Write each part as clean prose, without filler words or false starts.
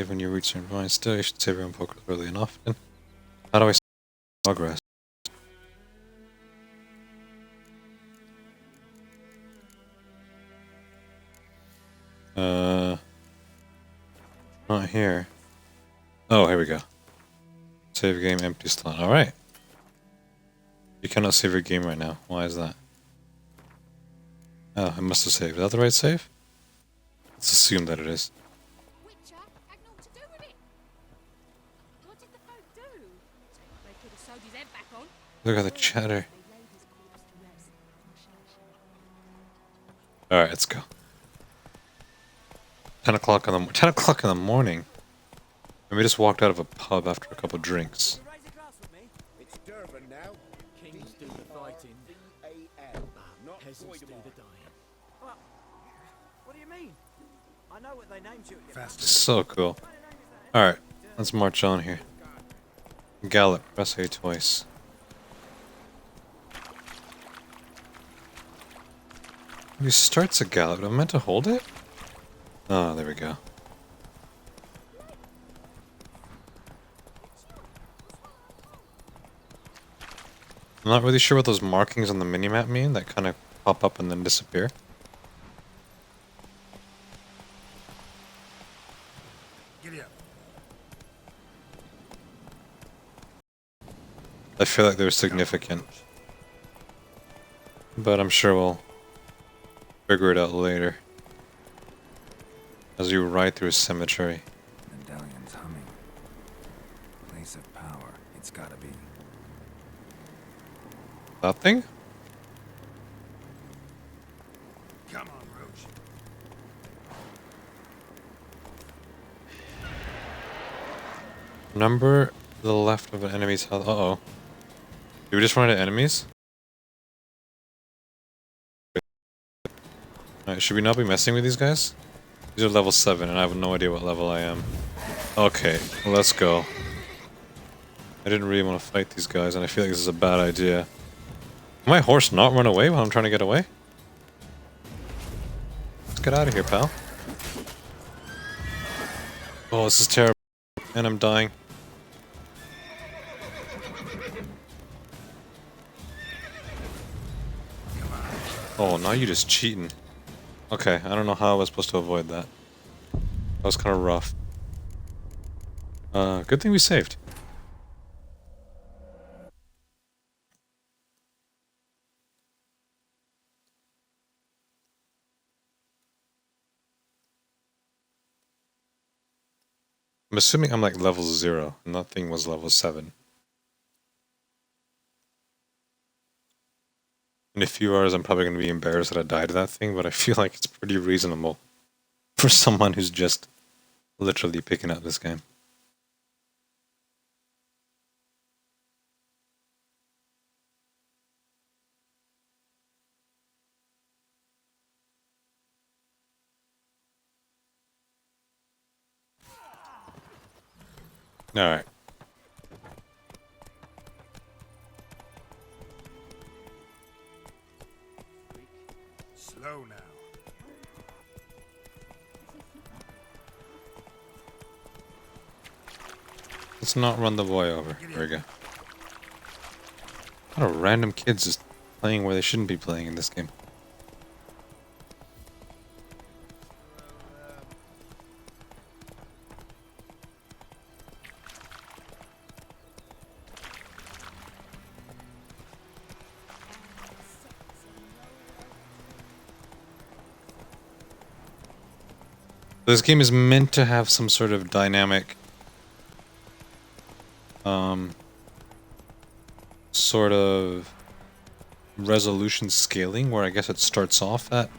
Save when you reach certain points. Still, you should save your own focus early and often. How do I save progress? Not here. Oh, here we go. Save game, empty slot. Alright. You cannot save your game right now. Why is that? Oh, I must have saved. Is that the right save? Let's assume that it is. Witcher had naught to do with it. What did the folk do? They could have sewed his head back on. Look at the chatter. They laid his corpse to rest. Alright, let's go. 10 o'clock in the morning. And we just walked out of a pub after a couple drinks. It's Durban now. Kings do the fighting, Not peasants do the dying. What do you mean? I know what they named you. So cool. Alright, let's march on here. Gallop, press A twice. He starts a gallop. Am I meant to hold it? Oh, there we go. I'm not really sure what those markings on the minimap mean that kind of pop up and then disappear. Giddy up. I feel like they're significant. But I'm sure we'll figure it out later. As you ride through a cemetery. Medallion's humming. Place of power. It's gotta be. That thing? Come on, Roach. Number the left of an enemy's health. Uh-oh. Did we just run into enemies? Alright, should we not be messing with these guys? These are level 7 and I have no idea what level I am. Okay, let's go. I didn't really want to fight these guys and I feel like this is a bad idea. Can my horse not run away while I'm trying to get away? Let's get out of here, pal. Oh, this is terrible. And I'm dying. Oh, now you're just cheating. Okay, I don't know how I was supposed to avoid that. That was kind of rough. Good thing we saved. I'm assuming I'm like level 0, and that thing was level 7. In a few hours I'm probably going to be embarrassed that I died to that thing, but I feel like it's pretty reasonable for someone who's just literally picking up this game. Alright. Slow now. Let's not run the boy over. There we go. A lot of random kids just playing where they shouldn't be playing in this game. This game is meant to have some sort of dynamic sort of resolution scaling where I guess it starts off at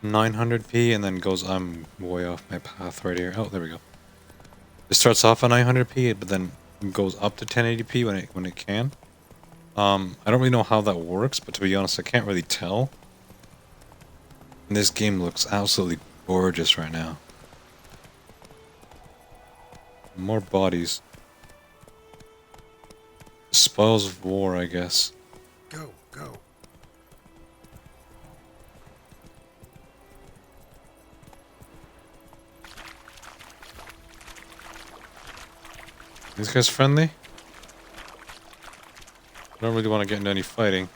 900p and then goes, I'm way off my path right here. Oh, there we go. It starts off at 900p but then goes up to 1080p when it can. I don't really know how that works, but to be honest, I can't really tell. And this game looks absolutely gorgeous right now. More bodies. Spoils of war, I guess. Go, go. These guys friendly? I don't really want to get into any fighting.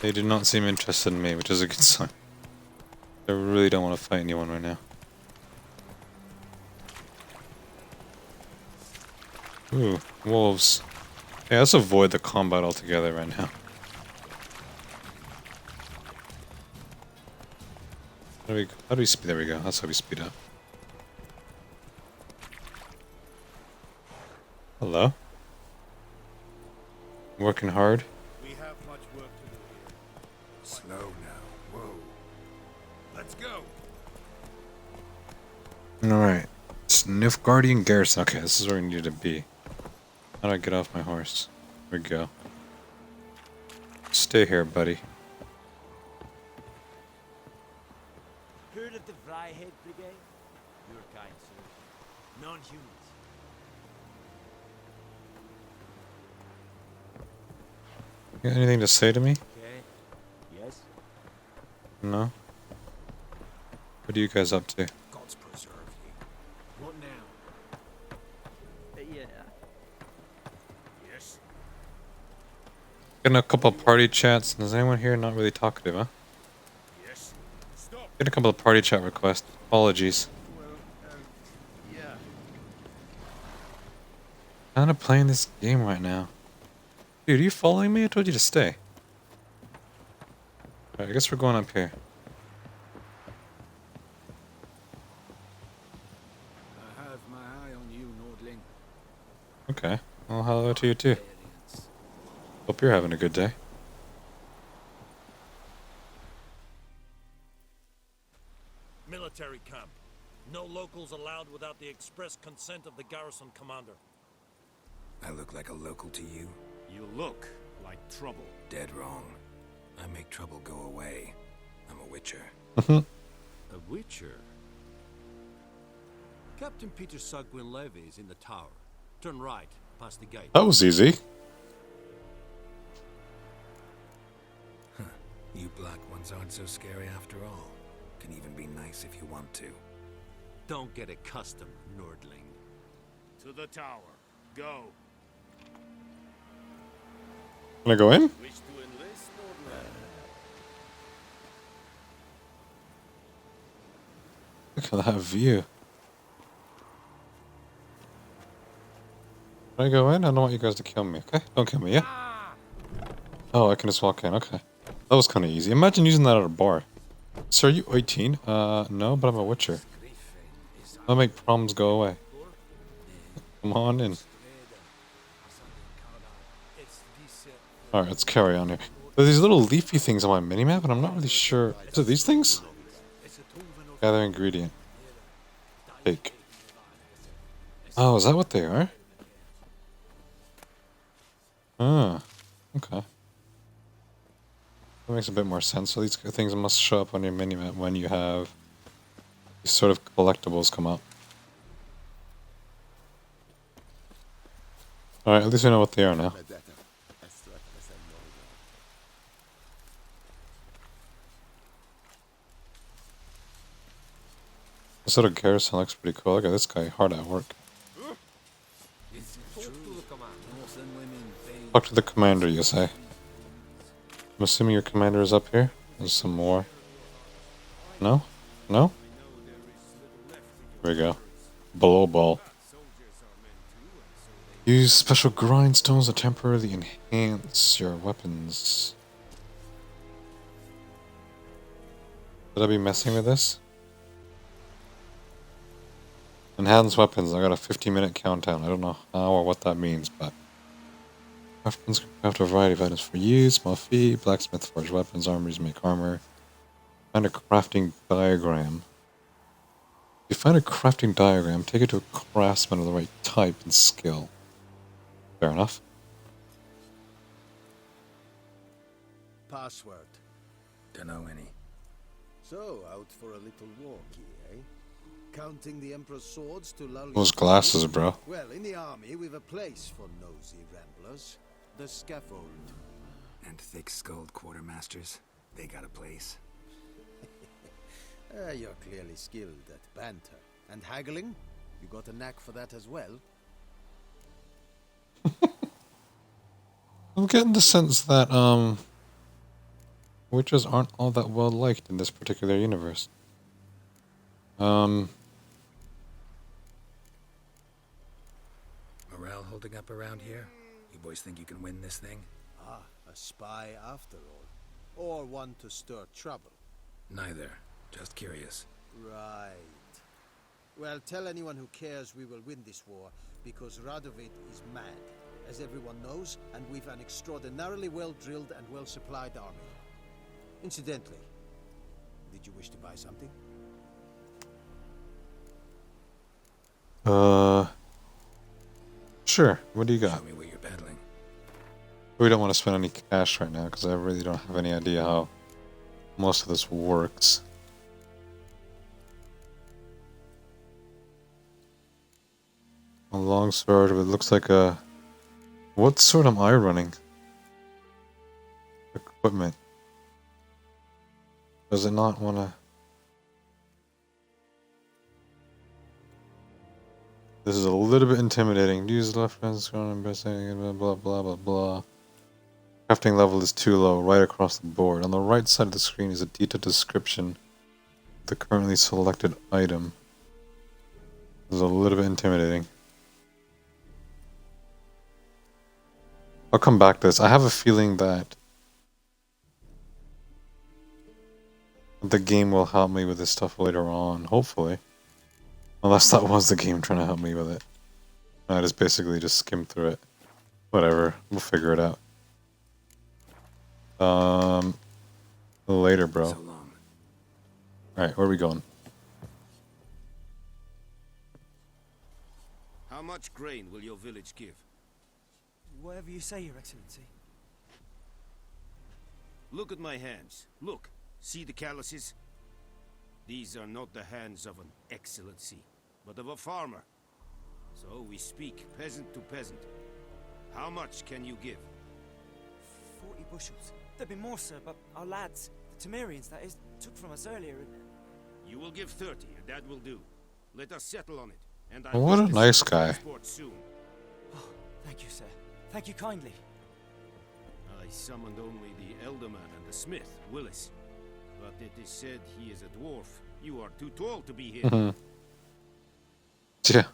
They do not seem interested in me, which is a good sign. I really don't want to fight anyone right now. Ooh, wolves. Yeah, let's avoid the combat altogether right now. How do we speed? There we go. That's how we speed up. Hello? Working hard? We have much work to do here. Slow now. Whoa. Let's go. Alright. It's Nilfgaardian garrison. Okay, this is where we need to be. How do I get off my horse? There we go. Stay here, buddy. Heard of the Vryhead Brigade? Your kind, sir. Non-humans. You got anything to say to me? Okay. Yes? No? What are you guys up to? God's preserve you. What now? Yeah. Yes. Getting a couple of party chats. Is anyone here not really talkative, huh? Yes. Stop. Getting a couple of party chat requests. Apologies. Well, yeah. Kind of playing this game right now. Dude, are you following me? I told you to stay. Alright, I guess we're going up here. I have my eye on you, Nordling. Okay. Well, hello to you too. Hope you're having a good day. Military camp. No locals allowed without the express consent of the garrison commander. I look like a local to you? You look like trouble. Dead wrong. I make trouble go away. I'm a witcher. A witcher? Captain Peter Sagwin Levy is in the tower. Turn right, past the gate. That was easy. You black ones aren't so scary after all. Can even be nice if you want to. Don't get accustomed, Nordling. To the tower. Go. Can I go in? Wish to enlist, Nordling? Look at that view. Can I go in? I don't want you guys to kill me, okay? Don't kill me, yeah? Oh, I can just walk in, okay. That was kind of easy. Imagine using that at a bar. Sir, are you 18? No, but I'm a witcher. I'll make problems go away. Come on in. Alright, let's carry on here. There's these little leafy things on my minimap, and I'm not really sure. Is it these things? Gather ingredient. Cake. Oh, is that what they are? Ah, okay. That makes a bit more sense. So these things must show up on your minimap when you have these sort of collectibles come up. Alright, at least we know what they are now. This sort of garrison looks pretty cool. Look at this guy, hard at work. Talk to the commander, you say. I'm assuming your commander is up here. There's some more. No? No? Here we go. Below ball. Use special grindstones to temporarily enhance your weapons. Should I be messing with this? Enhance weapons. I got a 50-minute countdown. I don't know how or what that means, but weapons can craft a variety of items for use. Small fee. Blacksmith forge weapons. Armories make armor. Find a crafting diagram. If you find a crafting diagram, take it to a craftsman of the right type and skill. Fair enough. Password. Don't know any. So, out for a little walk here, eh? Counting the Emperor's swords to lull Those you glasses, to sleep? bro. Well, in the army, we've a place for nosy ramblers. The scaffold. And thick-skulled quartermasters. They got a place. You're clearly skilled at banter. And haggling? You got a knack for that as well? I'm getting the sense that, witches aren't all that well liked in this particular universe. Morale holding up around here? You boys think you can win this thing? Ah, a spy after all. Or one to stir trouble. Neither. Just curious. Right. Well, tell anyone who cares we will win this war, because Radovid is mad, as everyone knows, and we've an extraordinarily well-drilled and well-supplied army. Incidentally, did you wish to buy something? Sure. What do you got? Show me what you're peddling. We don't want to spend any cash right now, because I really don't have any idea how most of this works. A long sword, it looks like a... What sword am I running? Equipment. Does it not want to... This is a little bit intimidating. Use left hand scroll and pressing blah blah blah blah blah. Crafting level is too low, right across the board. On the right side of the screen is a detailed description of the currently selected item. This is a little bit intimidating. I'll come back to this. I have a feeling that the game will help me with this stuff later on, hopefully. Unless that was the game trying to help me with it. I just basically just skimmed through it. Whatever, we'll figure it out. Later, bro. So long. Alright, where are we going? How much grain will your village give? Whatever you say, Your Excellency. Look at my hands. Look. See the calluses? These are not the hands of an excellency, but of a farmer. So we speak peasant to peasant. How much can you give? 40 bushels. There'd be more, sir, but our lads, the Temerians, that is, took from us earlier. You will give 30, and that will do. Let us settle on it. And Oh, what a wish to nice see guy. transport soon. Oh, thank you, sir. Thank you kindly. I summoned only the Elderman and the smith, Willis. But it is said he is a dwarf. You are too tall to be here. Yeah.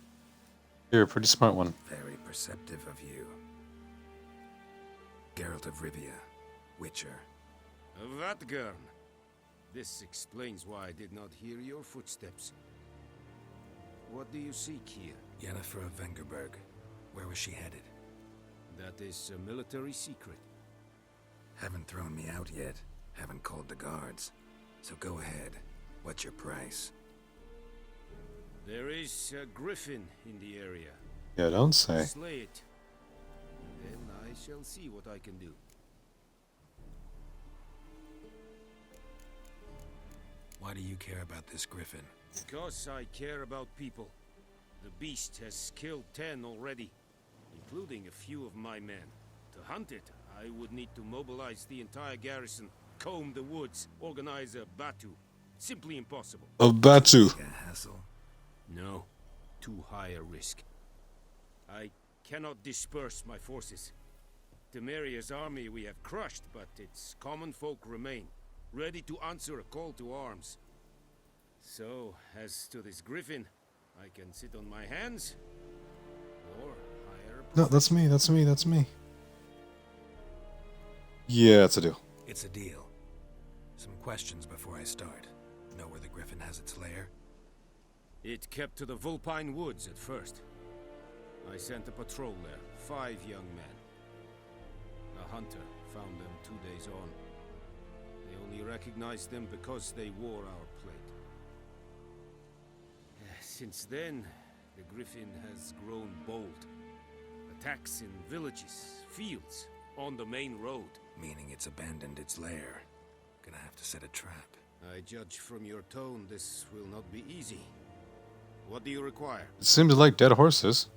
You're a pretty smart one. Very perceptive of you. Geralt of Rivia, Witcher. Vatgern. This explains why I did not hear your footsteps. What do you seek here? Yennefer of Vengerberg. Where was she headed? That is a military secret. Haven't thrown me out yet. Haven't called the guards. So go ahead. What's your price? There is a griffin in the area. Yeah, don't say. Slay it. Then I shall see what I can do. Why do you care about this griffin? Because I care about people. The beast has killed 10 already, including a few of my men. To hunt it, I would need to mobilize the entire garrison, comb the woods, organize a batu. Simply impossible. A Batu. A hassle? No, too high a risk. I cannot disperse my forces. Temeria's army we have crushed, but its common folk remain, ready to answer a call to arms. So, as to this griffin, I can sit on my hands, or hire a... No, that's me, that's me, that's me. Yeah, it's a deal. It's a deal. Some questions before I start. Know where the griffin has its lair? It kept to the Vulpine Woods at first. I sent a patrol there, 5 young men. A hunter found them 2 days on. They only recognized them because they wore our plate. Since then, the griffin has grown bold. Attacks in villages, fields, on the main road. Meaning it's abandoned its lair. Gonna have to set a trap. I judge from your tone this will not be easy. What do you require? It seems like dead horses.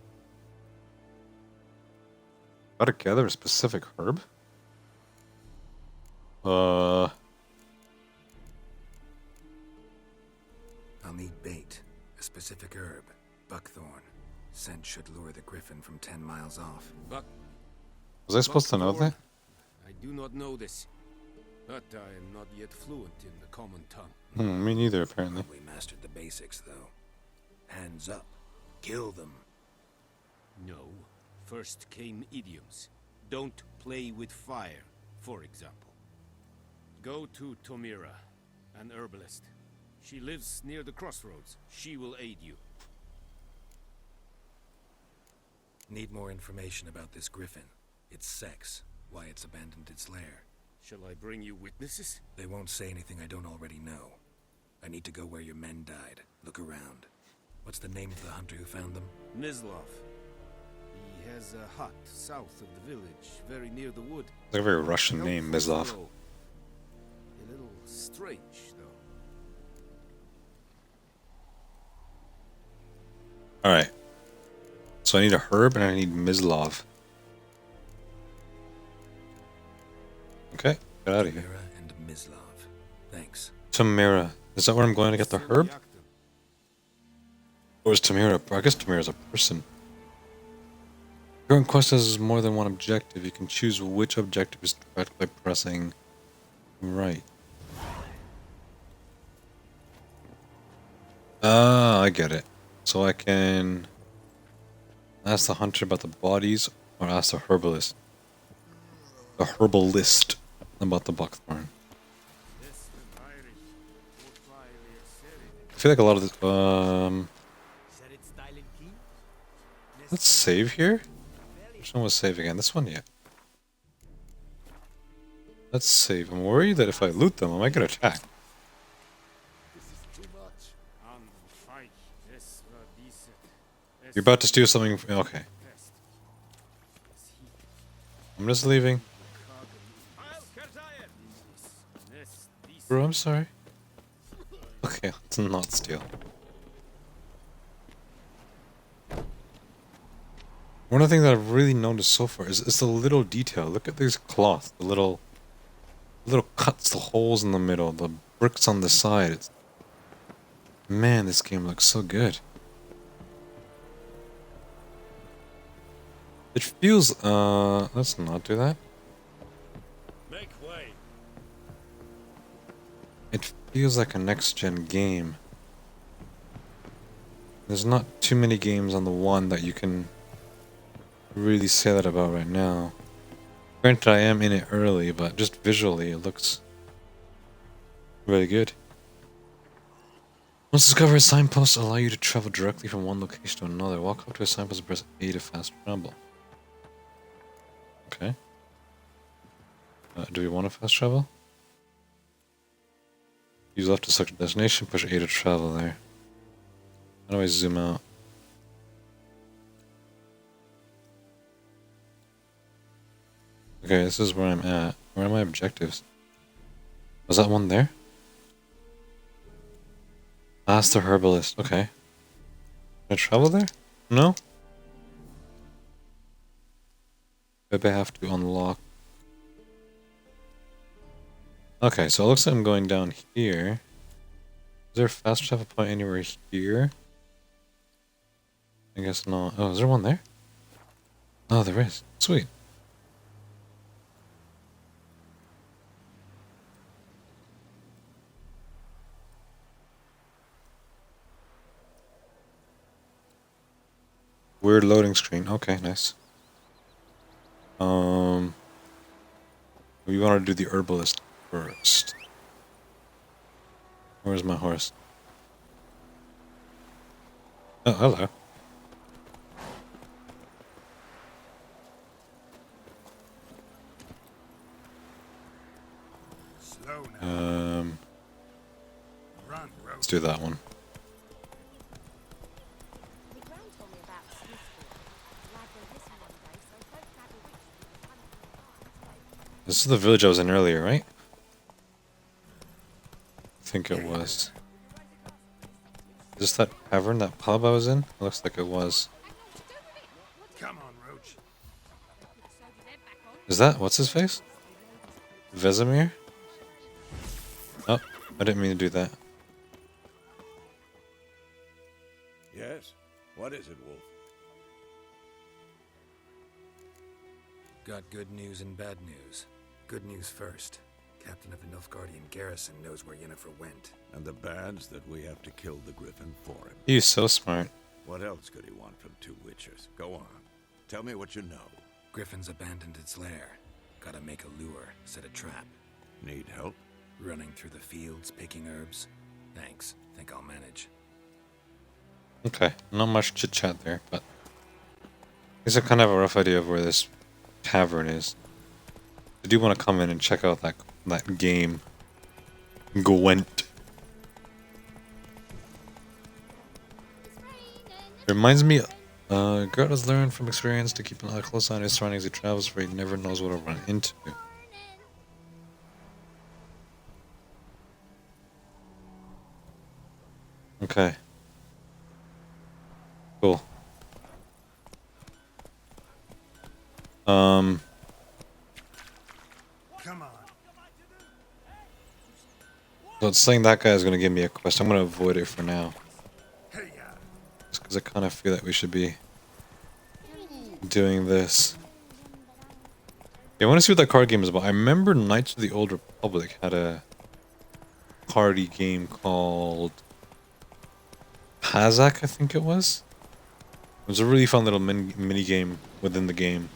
Gotta gather a specific herb? I'll need bait. A specific herb, buckthorn. Scent should lure the griffin from 10 miles off. Was I supposed to know that? I do not know this, but I am not yet fluent in the common tongue. Me neither, apparently. We mastered the basics, though. Hands up. Kill them. No. First came idioms. Don't play with fire, for example. Go to Tomira, an herbalist. She lives near the crossroads. She will aid you. Need more information about this griffin. Its sex, why it's abandoned its lair. Shall I bring you witnesses? They won't say anything I don't already know. I need to go where your men died. Look around. What's the name of the hunter who found them? Mislov. He has a hut south of the village, very near the wood. It's like a very Russian name, Mislov. A little strange, though. Alright. So I need a herb and I need Mislov. Okay, get out of here. Tomira and Mislov. Thanks. Tamira. Is that where I'm going to get the herb? Or is Tamira? I guess Tamira's a person. Current quest has more than one objective. You can choose which objective is tracked by pressing right. Ah, I get it. So I can ask the hunter about the bodies or ask the herbalist. The herbalist about the buckthorn. I feel like a lot of this, let's save here. Which one was save again? This one, yeah. Let's save. I'm worried that if I loot them, I might get attacked. You're about to steal something. Okay. I'm just leaving. Bro, I'm sorry. Okay, let's not steal. One of the things that I've really noticed so far is the little detail. Look at these cloth, the little cuts, the holes in the middle, the bricks on the side. Man, this game looks so good. It feels, let's not do that. Make way. It feels like a next-gen game. There's not too many games on the One that you can really say that about right now. Granted, I am in it early, but just visually, it looks really good. Once discovered, signposts allow you to travel directly from one location to another. Walk up to a signpost and press A to fast travel. Okay. Do we want to fast travel? Use left to select a destination, push A to travel there. How do I zoom out? Okay, this is where I'm at. Where are my objectives? Was that one there? Ask the herbalist. Okay. Can I travel there? No? Maybe I have to unlock. Okay, so it looks like I'm going down here. Is there a fast travel point anywhere here? I guess not. Oh, is there one there? Oh, there is. Sweet. Weird loading screen. Okay, nice. We want to do the herbalist first. Where's my horse? Oh, hello. Slow now. Run, Let's do that one. My gran told me about Smithfield. The lad went missing one day, so folk had a witch with a funny. This is the village I was in earlier, right? I think it was. Is this that tavern, that pub I was in? It looks like it was. Come on, Roach. Is that, what's his face? Vesemir? Oh, I didn't mean to do that. Yes? What is it, Wolf? Got good news and bad news. Good news first. Captain of the Nilfgaardian garrison knows where Yennefer went. And the bad's that we have to kill the Griffin for him. He's so smart. What else could he want from two witchers? Go on. Tell me what you know. Griffin's abandoned its lair. Gotta make a lure, set a trap. Need help? Running through the fields, picking herbs. Thanks. Think I'll manage. Okay, not much chit chat there, but I guess I kind of have a rough idea of where this tavern is. I do want to come in and check out that game, Gwent. It reminds me, Gert has learned from experience to keep a close eye on his surroundings as he travels, for he never knows what he'll run into. Okay. Cool. Come on. So it's saying that guy is going to give me a quest. I'm going to avoid it for now. Just because I kind of feel like we should be doing this. Yeah, I want to see what that card game is about. I remember Knights of the Old Republic had a party game called Pazak, I think it was. It was a really fun little mini game within the game.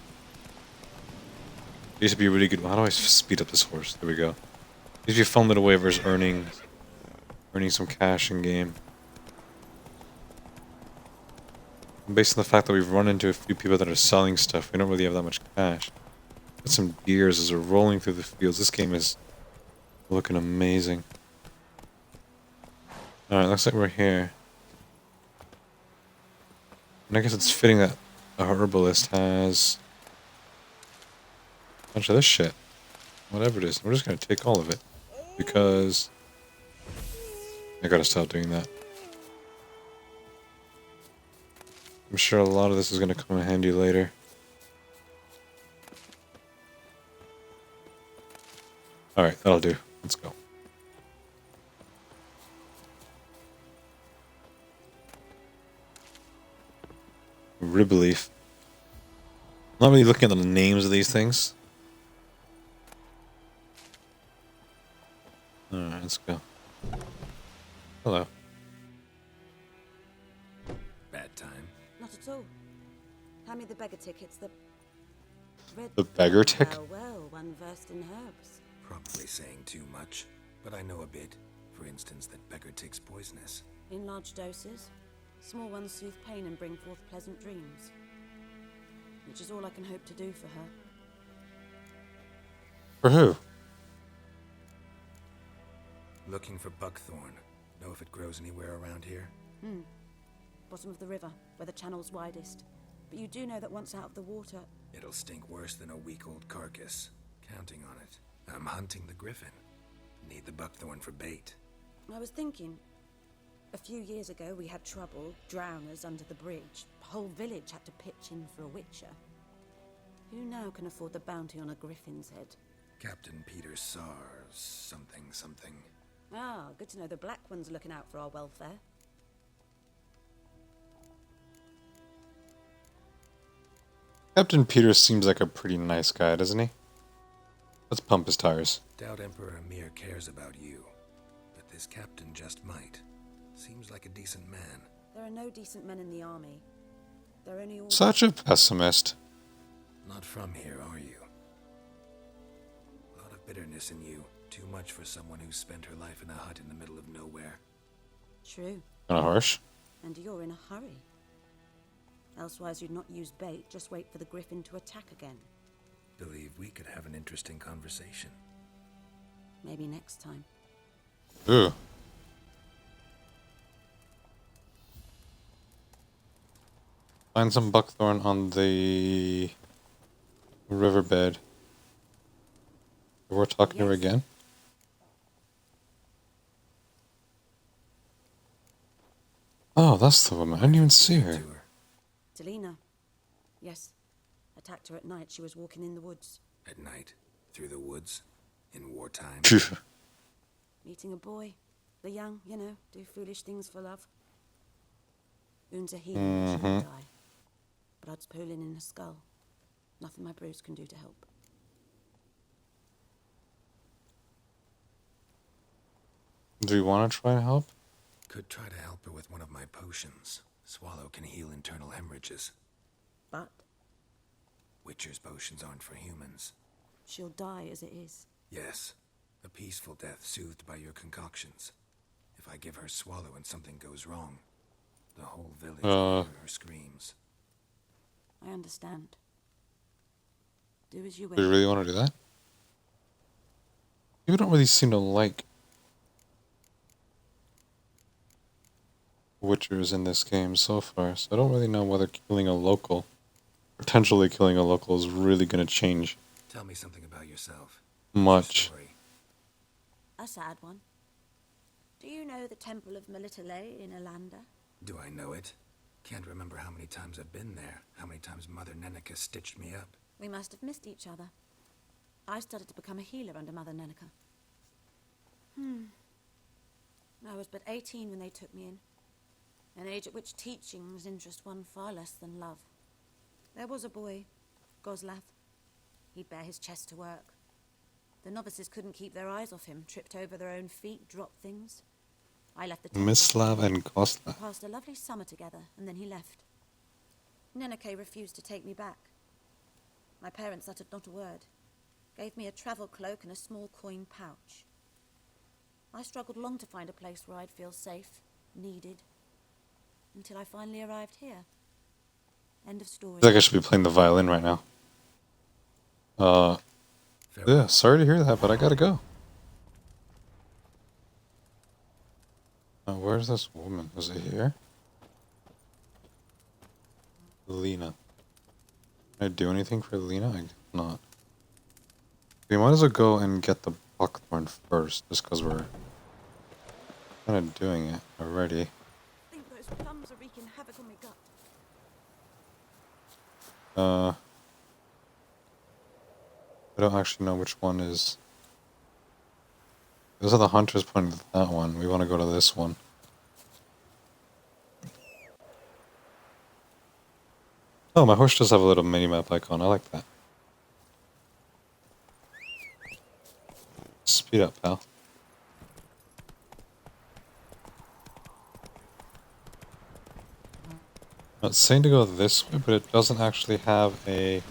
It used to be a really good. How do I speed up this horse? There we go. It used to be a fun little way of us earning some cash in game. And based on the fact that we've run into a few people that are selling stuff, we don't really have that much cash. Got some deers as we're rolling through the fields. This game is looking amazing. Alright, looks like we're here. And I guess it's fitting that a herbalist has a bunch of this shit. Whatever it is. We're just gonna take all of it. Because I gotta stop doing that. I'm sure a lot of this is gonna come in handy later. Alright, that'll do. Let's go. Ribleaf. Not really looking at the names of these things. Alright, let's go. Hello. Bad time. Not at all. Hand me the beggar tickets. The red. The beggar tick? Well, one versed in herbs. Probably saying too much, but I know a bit. For instance, that beggar tick's poisonous. In large doses. Small ones soothe pain and bring forth pleasant dreams. Which is all I can hope to do for her. For who? Looking for buckthorn. Know if it grows anywhere around here? Bottom of the river, where the channel's widest. But you do know that once out of the water... It'll stink worse than a week-old carcass. Counting on it. I'm hunting the griffin. Need the buckthorn for bait. I was thinking... A few years ago, we had trouble, drowners under the bridge. The whole village had to pitch in for a witcher. Who now can afford the bounty on a griffin's head? Captain Peter Sars, something. Ah, good to know the Black One's looking out for our welfare. Captain Peter seems like a pretty nice guy, doesn't he? Let's pump his tires. Doubt Emperor Emir cares about you. But this captain just might. Seems like a decent man. There are no decent men in the army. They're only all... Such a pessimist. Not from here, are you? A lot of bitterness in you. Too much for someone who's spent her life in a hut in the middle of nowhere. True. Kinda harsh. And you're in a hurry. Elsewise you'd not use bait, just wait for the griffin to attack again. Believe we could have an interesting conversation. Maybe next time. Ooh. Find some buckthorn on the riverbed. We're talking to her again? Oh, that's the woman. I didn't even see her. Delina. Yes. Attacked her at night. She was walking in the woods. At night? Through the woods? In wartime? Meeting a boy. The young, do foolish things for love. Wounds are healing, she will die. Blood's pooling in her skull. Nothing my brews can do to help. Do you want to try and help? Could try to help her with one of my potions. Swallow can heal internal hemorrhages. But Witcher's potions aren't for humans. she'll die as it is. Yes, a peaceful death soothed by your concoctions. If I give her Swallow and something goes wrong, the whole village will hear her screams. I understand. Do as you Do you will. really want to do that? You don't really seem to like Witchers in this game so far, so I don't really know whether killing a local, potentially killing a local, is really going to change Tell me something about yourself. much. Story. A sad one. Do you know the Temple of Melitele in Alanda? Do I know it? Can't remember how many times I've been there, how many times Mother Nenica stitched me up. We must have missed each other. I started to become a healer under Mother Nenica. I was but 18 when they took me in. An age at which teachings interest one far less than love. There was a boy, Goslath. He'd bare his chest to work. The novices couldn't keep their eyes off him, tripped over their own feet, dropped things. I left the temple. Mislav and Gosla. Passed a lovely summer together, and then he left. Nenike refused to take me back. My parents uttered not a word. Gave me a travel cloak and a small coin pouch. I struggled long to find a place where I'd feel safe, needed, until I finally arrived here. End of story. I feel like I should be playing the violin right now. Yeah, sorry to hear that, but I gotta go. Where's this woman? Is it here? Lena. Can I do anything for Lena? I guess not. We might as well go and get the buckthorn first, just because we're kind of doing it already. I think those plums are wreaking havoc on my gut. I don't actually know which one is. Those are the hunters pointing to that one. We want to go to this one. Oh, my horse does have a little mini-map icon. I like that. Speed up, pal. Now, it's saying to go this way, but it doesn't actually have a...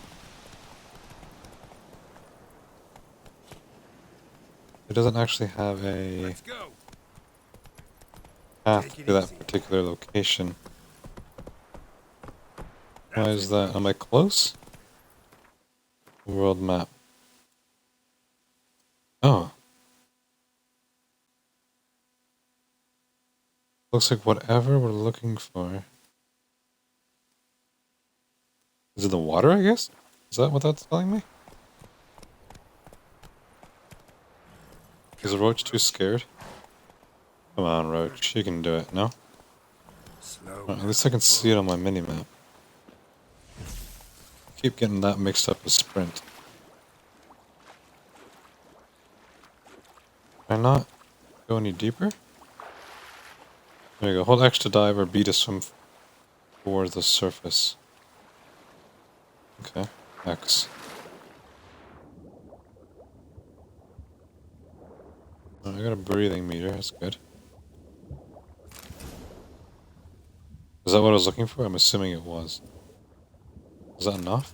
It doesn't actually have a Let's go. path Take it to that easy. particular location. Why is that? Am I close? World map. Oh. Looks like whatever we're looking for. Is it the water, I guess? Is that what that's telling me? Is Roach too scared? Come on, Roach. You can do it, no? Slow. Right, at least I can see it on my mini-map. Keep getting that mixed up with sprint. Can I not go any deeper? There you go. Hold X to dive or B to swim towards the surface. Okay, X. Oh, I got a breathing meter, that's good. Is that what I was looking for? I'm assuming it was. Is that enough?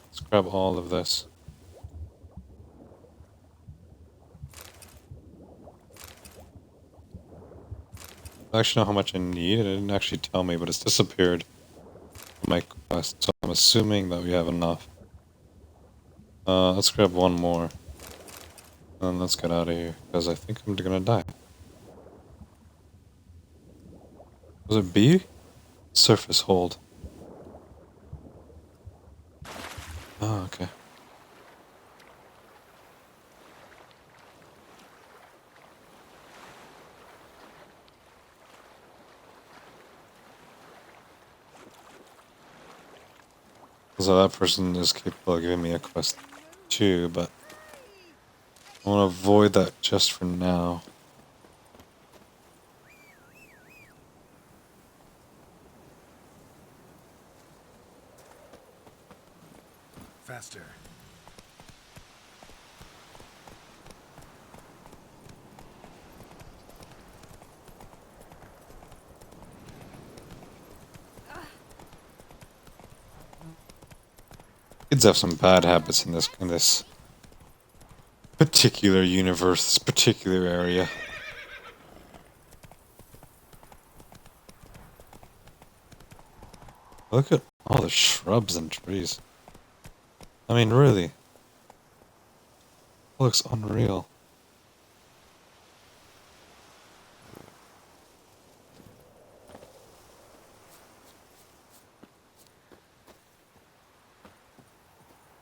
Let's grab all of this. I actually know how much I need. It didn't actually tell me, but it's disappeared from my quest, so I'm assuming that we have enough. Let's grab one more. And let's get out of here, because I think I'm gonna die. Was it B? Surface hold. Oh, okay. So that person is capable of giving me a quest too, but I want to avoid that just for now. faster. Kids have some bad habits in this particular universe, this particular area. Look at all the shrubs and trees. I mean, really. It looks unreal.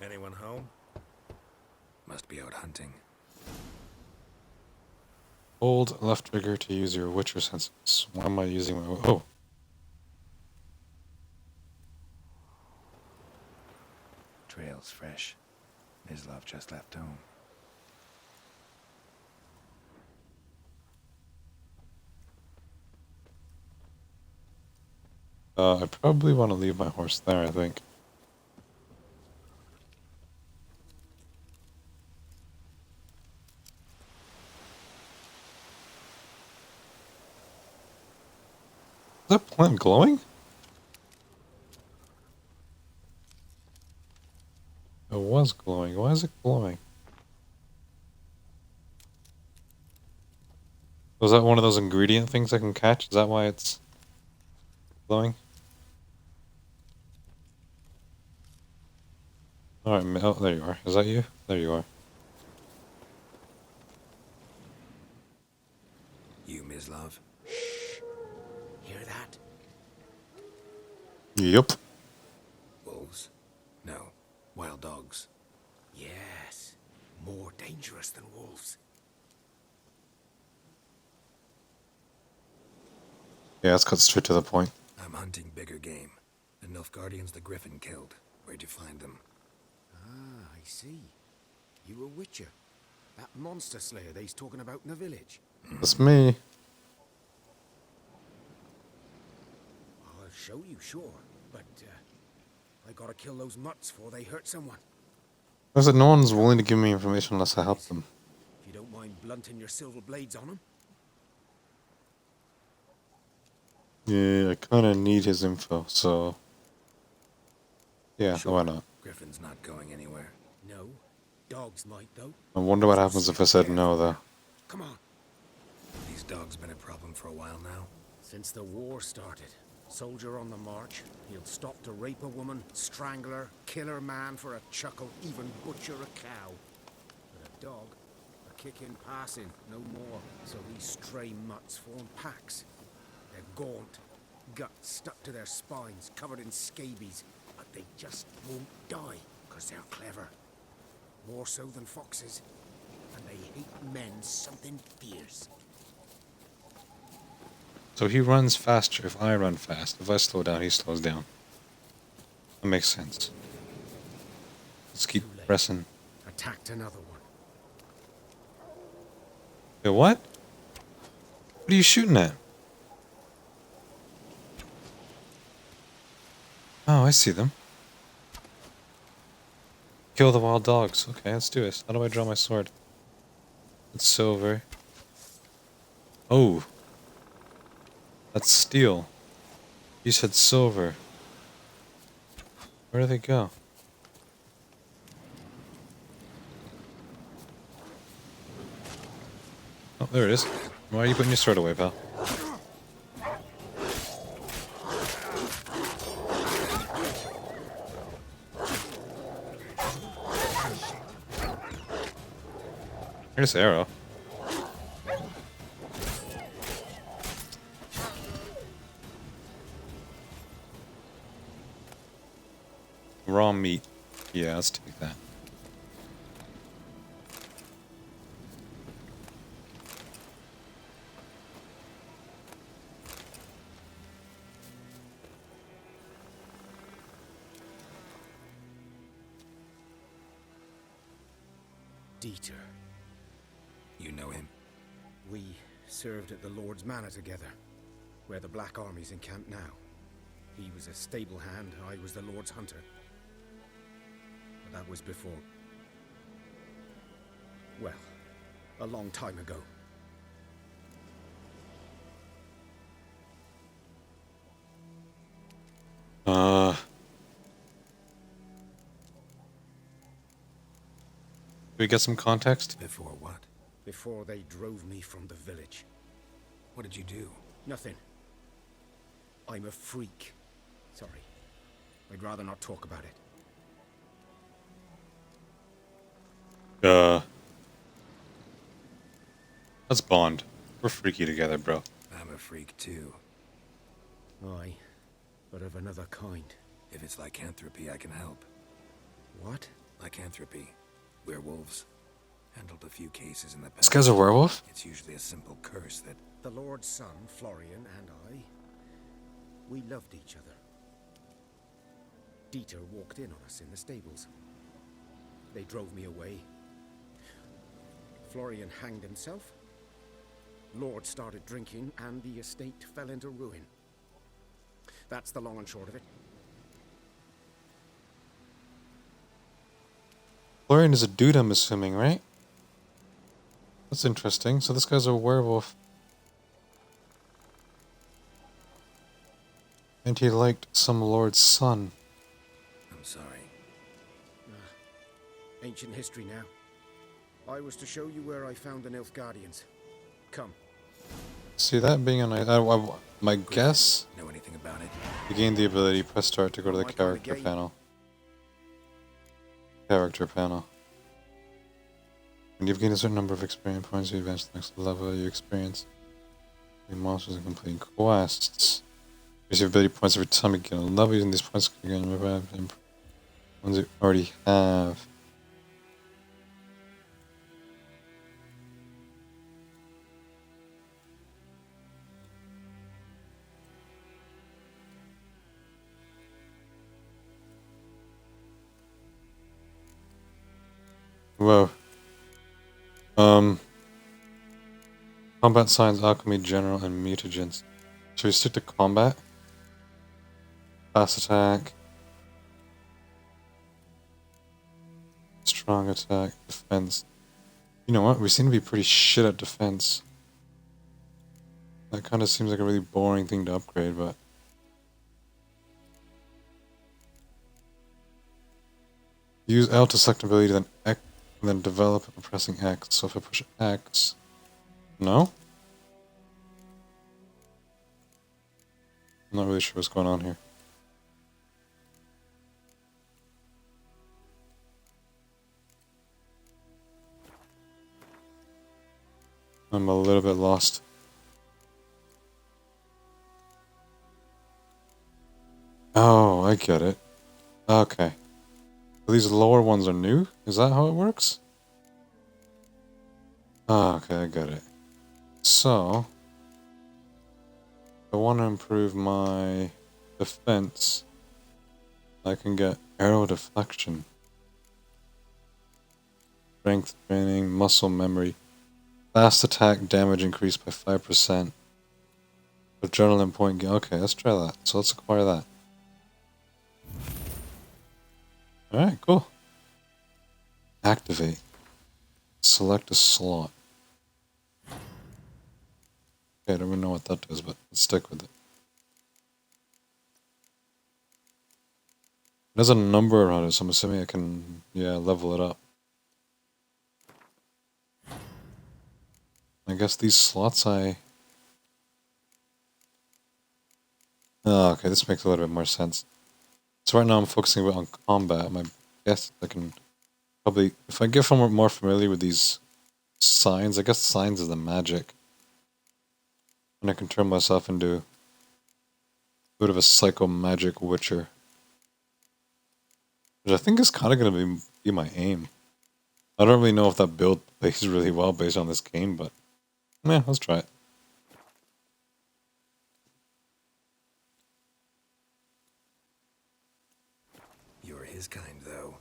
Anyone home? Must be out hunting. Hold left trigger to use your Witcher senses. Why am I using my... Oh. Trail's fresh. Mislav just left home. I probably want to leave my horse there, I think. Is that plant glowing? It was glowing. Why is it glowing? Was that one of those ingredient things I can catch? Is that why it's glowing? Alright, oh, there you are. Is that you? There you are. You, Mislav? Hear that? Yup. Wolves? No. Wild dogs. Yes. More dangerous than wolves. Yeah, let's cut straight to the point. I'm hunting bigger game. The Nilfgaardians the Griffin killed. Where'd you find them? Ah, I see. You a witcher. That monster slayer they's talking about in the village. That's me. I'll show you, sure. But, I gotta kill those mutts before they hurt someone. I said no one's willing to give me information unless I help them. If you don't mind blunting your silver blades on them. Yeah, I kinda need his info, so... Yeah, Sure. why not? Griffin's not going anywhere. No. Dogs might, though. I wonder what happens if I said no, though. Come on. These dogs been a problem for a while now. Since the war started. Soldier on the march. He'll stop to rape a woman, strangle her, kill her man for a chuckle, even butcher a cow. But a dog, a kick in passing, no more. So these stray mutts form packs. They're gaunt, guts stuck to their spines, covered in scabies. But they just won't die, because they're clever. More so than foxes. And they hate men something fierce. So he runs faster if I run fast. If I slow down, he slows down. That makes sense. Let's keep pressing. Attacked another one. Wait, what? What are you shooting at? Oh, I see them. Kill the wild dogs. Okay, let's do this. How do I draw my sword? It's silver. Oh. That's steel. You said silver. Where do they go? Oh, there it is. Why are you putting your sword away, pal? Here's the arrow. Raw meat. Yeah, let's take that. Dieter. You know him? We served at the Lord's Manor together, where the Black Army's encamped now. He was a stable hand, I was the Lord's hunter. But that was before... well, a long time ago. Do we get some context? Before what? Before they drove me from the village. What did you do? Nothing. I'm a freak. Sorry. I'd rather not talk about it. Let's bond. We're freaky together, bro. I'm a freak too. Aye, but of another kind. If it's lycanthropy, I can help. What? Lycanthropy. Werewolves. Handled a few cases in the past. This guy's a werewolf? It's usually a simple curse that... The Lord's son, Florian, and I, we loved each other. Dieter walked in on us in the stables. They drove me away. Florian hanged himself. Lord started drinking, and the estate fell into ruin. That's the long and short of it. Florian is a dude, I'm assuming, right? That's interesting. So this guy's a werewolf. And he liked some lord's son. I'm sorry. Ancient history now. I was to show you where I found the Nilfgaardians. Come. See, that being my guess, Know anything about it? you gain the ability, press start to go to the character panel. Character panel. When you've gained a certain number of experience points, you advance to the next level. You experience the monsters and complete quests. Receive ability points every time you gain a level. Using these points, you can revive ones you already have. Whoa. Combat science, alchemy, general, and mutagens. Should we stick to combat? Fast attack. Strong attack, defense. You know what? We seem to be pretty shit at defense. That kind of seems like a really boring thing to upgrade, but... Use L to select ability, then X, and then develop it by pressing X. So if I push X... No? I'm not really sure what's going on here. I'm a little bit lost. Oh, I get it. Okay. So these lower ones are new? Is that how it works? Oh, okay, I get it. So, I want to improve my defense. I can get arrow deflection, strength training, muscle memory, fast attack damage increased by 5%. Adrenaline point gain. Okay, let's try that. So let's acquire that. Alright, cool. Activate. Select a slot. Okay, I don't even know what that does, but let's stick with it. There's a number on it, so I'm assuming I can, level it up. I guess these slots Oh, okay, this makes a little bit more sense. So right now I'm focusing a bit on combat. My guess I can probably, if I get more familiar with these signs, I guess signs is the magic. And I can turn myself into a bit of a psycho magic witcher. Which I think is kind of going to be my aim. I don't really know if that build plays really well based on this game, but yeah, let's try it. You're his kind, though.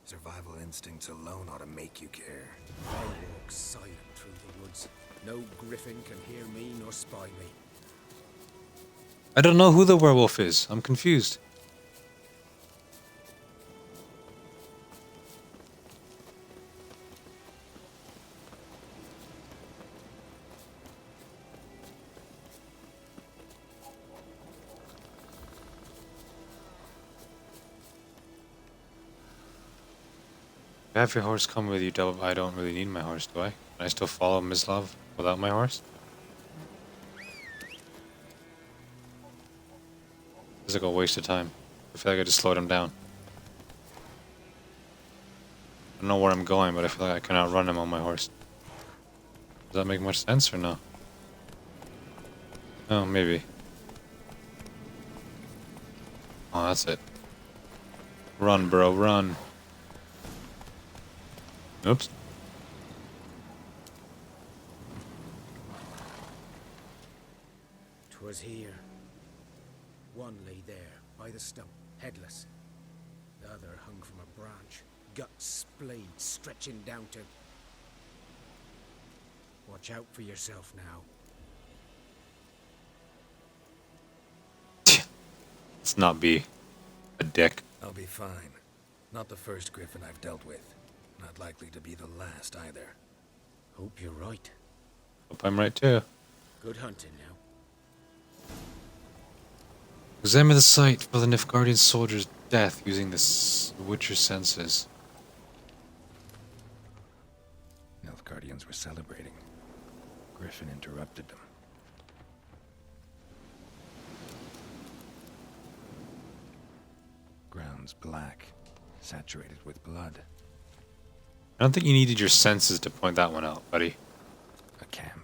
Survival instincts alone ought to make you care. I walk silent through the woods. No griffin can hear me nor spy me. I don't know who the werewolf is. I'm confused. Have your horse come with you, Delv. I don't really need my horse, do I? Can I still follow Mislav without my horse? It's like a waste of time. I feel like I just slowed him down. I don't know where I'm going, but I feel like I cannot run him on my horse. Does that make much sense or no? Oh, maybe. Oh, that's it. Run, bro, run. Oops. 'Twas here. One lay there, by the stump, headless. The other hung from a branch, guts splayed, stretching down to... Watch out for yourself now. Let's not be a dick. I'll be fine. Not the first Griffin I've dealt with. Not likely to be the last either. Hope you're right. Hope I'm right too. Good hunting now. Examine the site for the Nilfgaardian soldier's death using the Witcher senses. Nilfgaardians were celebrating. Griffin interrupted them. Ground's black, saturated with blood. I don't think you needed your senses to point that one out, buddy. A camp.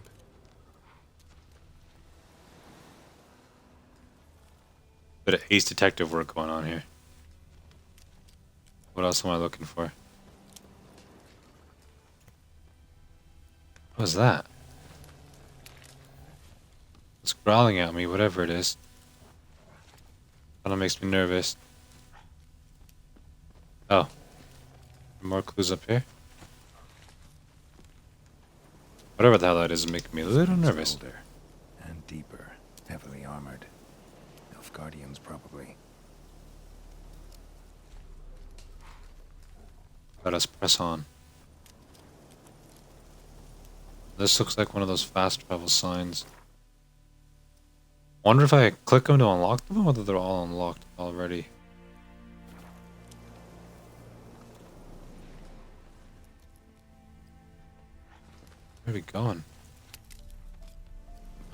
Bit of ace detective work going on here. What else am I looking for? What was that? It's growling at me, whatever it is. Kinda makes me nervous. Oh. More clues up here? Whatever the hell that is making me a little nervous. Older and deeper, heavily armored. Nilfgaardians, probably. Let us press on. This looks like one of those fast travel signs. Wonder if I click them to unlock them, or whether they're all unlocked already. Where are we going?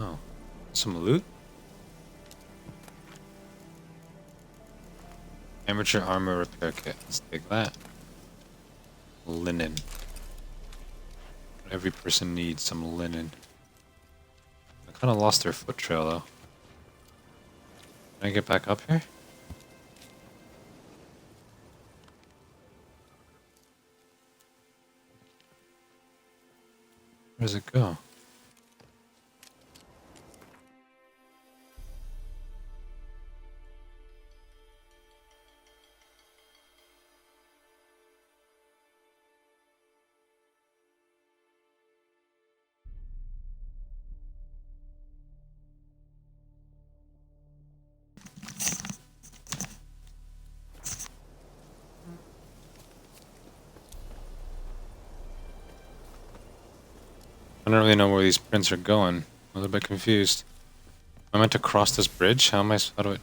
Oh, some loot? Amateur armor repair kit. Let's take that. Linen. Every person needs some linen. I kind of lost their foot trail though. Can I get back up here? Where does it go? I don't really know where these prints are going. I'm a little bit confused. I meant to cross this bridge? How do I...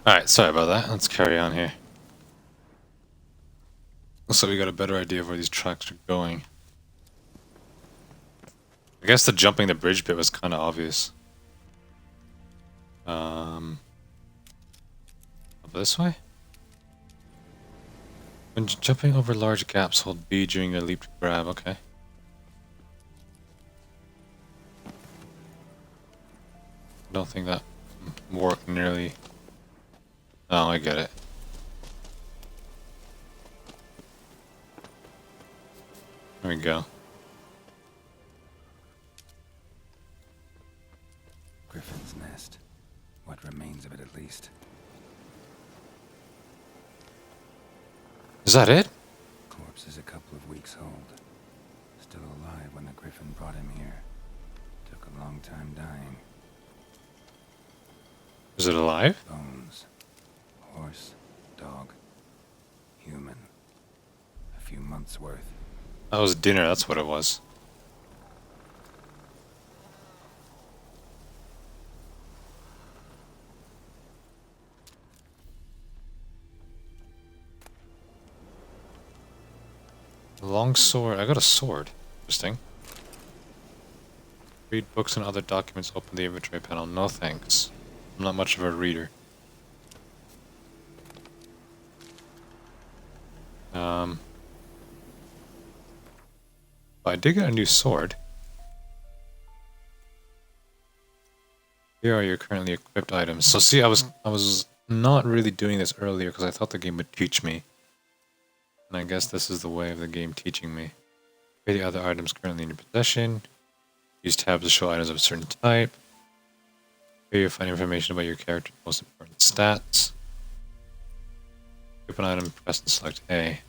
Alright, sorry about that. Let's carry on here. So we got a better idea of where these tracks are going. I guess the jumping the bridge bit was kind of obvious. This way? When jumping over large gaps, hold B during your leap to grab. Okay. I don't think that worked nearly. Oh, I get it. There we go. Griffin's nest. What remains of it, at least. Is that it? Corpse is a couple of weeks old. Still alive when the Griffin brought him here. Took a long time dying. Is it alive? Bones. Horse. Dog. Human. A few months' worth. That was dinner, that's what it was. Long sword. I got a sword. Interesting. Read books and other documents. Open the inventory panel. No thanks. I'm not much of a reader. I did get a new sword. Here are your currently equipped items. So see, I was not really doing this earlier because I thought the game would teach me. And I guess this is the way of the game teaching me. Here are the other items currently in your possession. Use tabs to show items of a certain type. Here you'll find information about your character's most important stats. Equip an item, press and select A.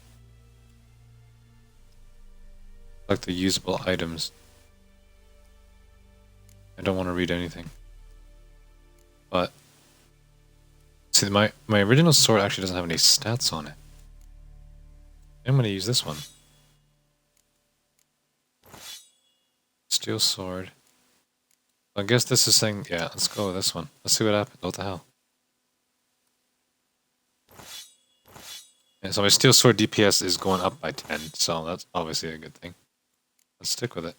Select the usable items. I don't want to read anything. But see, my original sword actually doesn't have any stats on it. I'm going to use this one. Steel sword. I guess this is saying, yeah, let's go with this one. Let's see what happens. What the hell? Yeah, so my steel sword DPS is going up by 10, so that's obviously a good thing. Let's stick with it.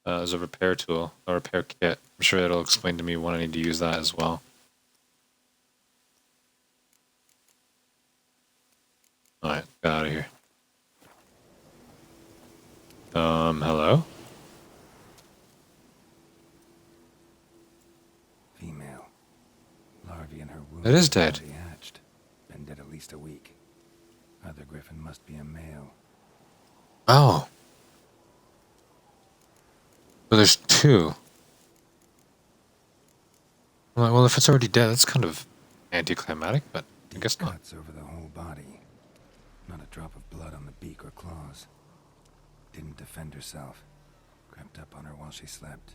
There's a repair tool, a repair kit. I'm sure it'll explain to me when I need to use that as well. Alright, get out of here. Hello? Female. Larvae in her womb. It is dead. Already hatched. Been dead at least a week. Other Griffin must be a male. Oh. So there's two. I'm like, well, if it's already dead, that's kind of anticlimactic, but I guess not. Cuts over the whole body. Not a drop of blood on the beak or claws. Didn't defend herself. Crept up on her while she slept.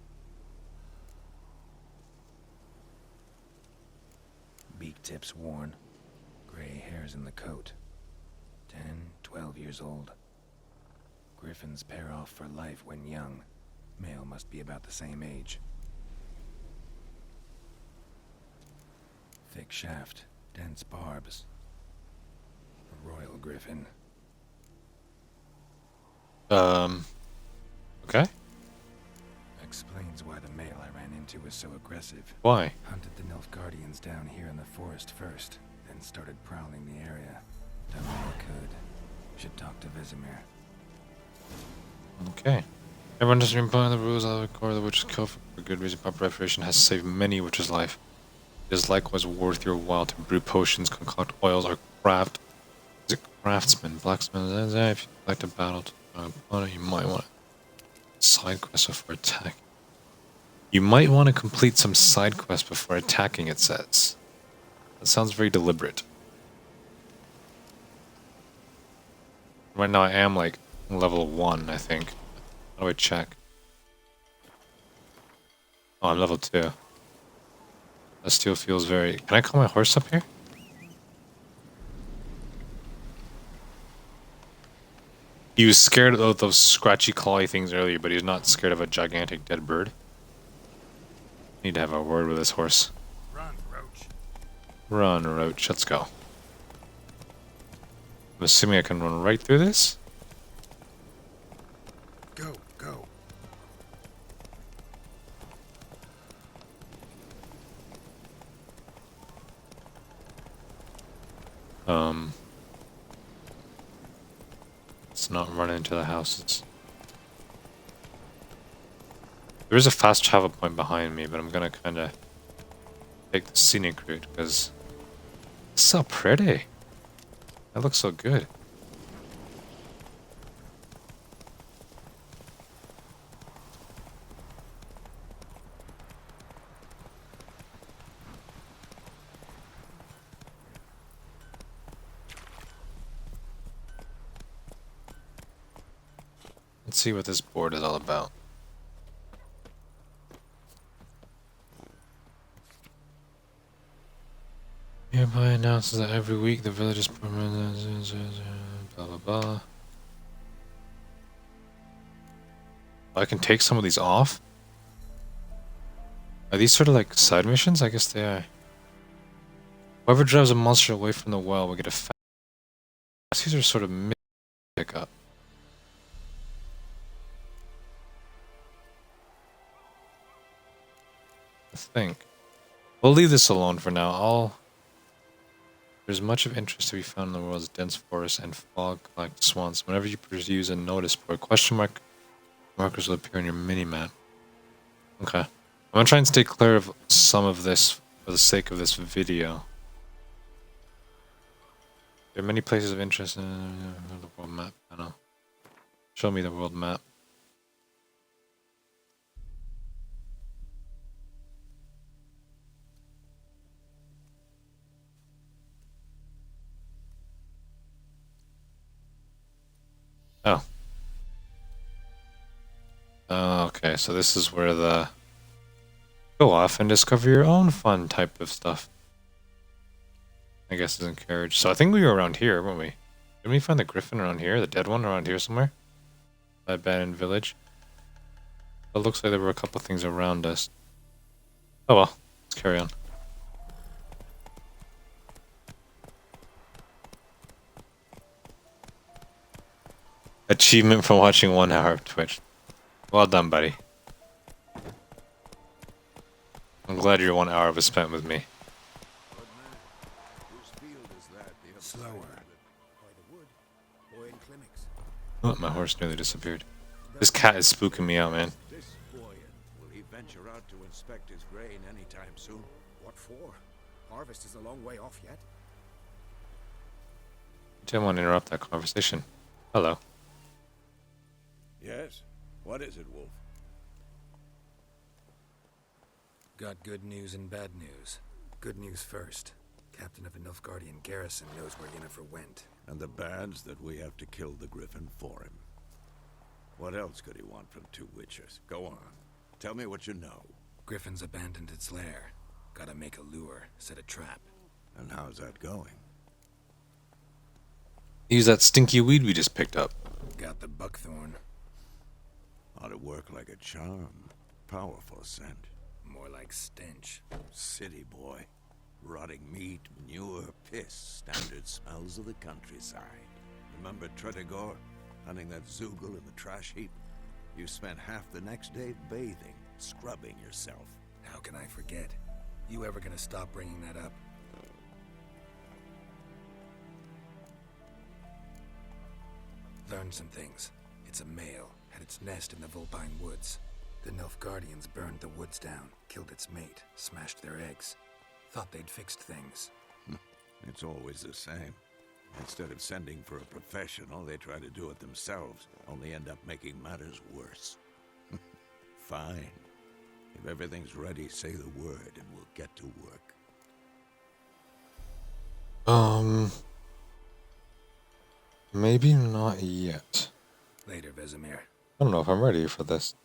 Beak tips worn. Gray hairs in the coat. 10, 12 years old. Griffins pair off for life when young. Male must be about the same age. Thick shaft, dense barbs. A royal griffin. Okay. Explains why the male I ran into was so aggressive. Why? Hunted the Nilfgaardians down here in the forest first, then started prowling the area. Done all I could. Should talk to Vesemir. Okay. Everyone has been following the rules of the core of the witch's cove for good reason. Proper preparation has saved many witches' life. It is likewise worth your while to brew potions, concoct oils, or craft. Is it craftsman, blacksmith? If you'd like to battle to an opponent, you might want to side quest before attack. You might want to complete some side quests before attacking, it says. That sounds very deliberate. Right now I am like level 1, I think. How do I check? Oh, I'm level 2. That still feels very... Can I call my horse up here? He was scared of those scratchy clawy things earlier, but he's not scared of a gigantic dead bird. Need to have a word with this horse. Run, Roach. Run, Roach. Let's go. I'm assuming I can run right through this? Go, go. Let's not run into the houses. There is a fast travel point behind me, but I'm gonna kind of take the scenic route because it's so pretty. That looks so good. Let's see what this board is all about. Hereby announces that every week the village is blah blah blah. I can take some of these off? Are these sort of like side missions? I guess they are. Whoever drives a monster away from the well will get a fat. These are sort of pick up. I think. We'll leave this alone for now. There's much of interest to be found in the world's dense forests and fog-like swamps. Whenever you use a notice board, markers will appear on your mini-map. Okay. I'm gonna try and stay clear of some of this for the sake of this video. There are many places of interest in the world map. I know. Show me the world map. Oh. Okay, so this is where the go off and discover your own fun type of stuff. I guess is encouraged. So I think we were around here, weren't we? Didn't we find the griffin around here? The dead one around here somewhere? The abandoned village? It looks like there were a couple things around us. Oh well, let's carry on. Achievement for watching 1 hour of Twitch. Well done, buddy. I'm glad your 1 hour was spent with me. Slower. Oh, my horse nearly disappeared. This cat is spooking me out, man. This buoyant, will he venture out to inspect his grain anytime soon? What for? Harvest is a long way off yet. Didn't want to interrupt that conversation. Hello. Yes? What is it, Wolf? Got good news and bad news. Good news first. Captain of the Nilfgaardian garrison knows where Yennefer went. And the bad's that we have to kill the Griffin for him. What else could he want from 2 witchers? Go on. Tell me what you know. Griffin's abandoned its lair. Gotta make a lure, set a trap. And how's that going? Use that stinky weed we just picked up. Got the buckthorn. Ought to work like a charm. Powerful scent. More like stench. City boy. Rotting meat, manure, piss. Standard smells of the countryside. Remember Tretogor? Hunting that Zoogle in the trash heap? You spent half the next day bathing, scrubbing yourself. How can I forget? You ever gonna stop bringing that up? Learned some things. It's a male. Had its nest in the Vulpine Woods. The Nilfgaardians burned the woods down, killed its mate, smashed their eggs. Thought they'd fixed things. It's always the same. Instead of sending for a professional, they try to do it themselves, only end up making matters worse. Fine. If everything's ready, say the word and we'll get to work. Maybe not yet. Later, Vesemir. I don't know if I'm ready for this.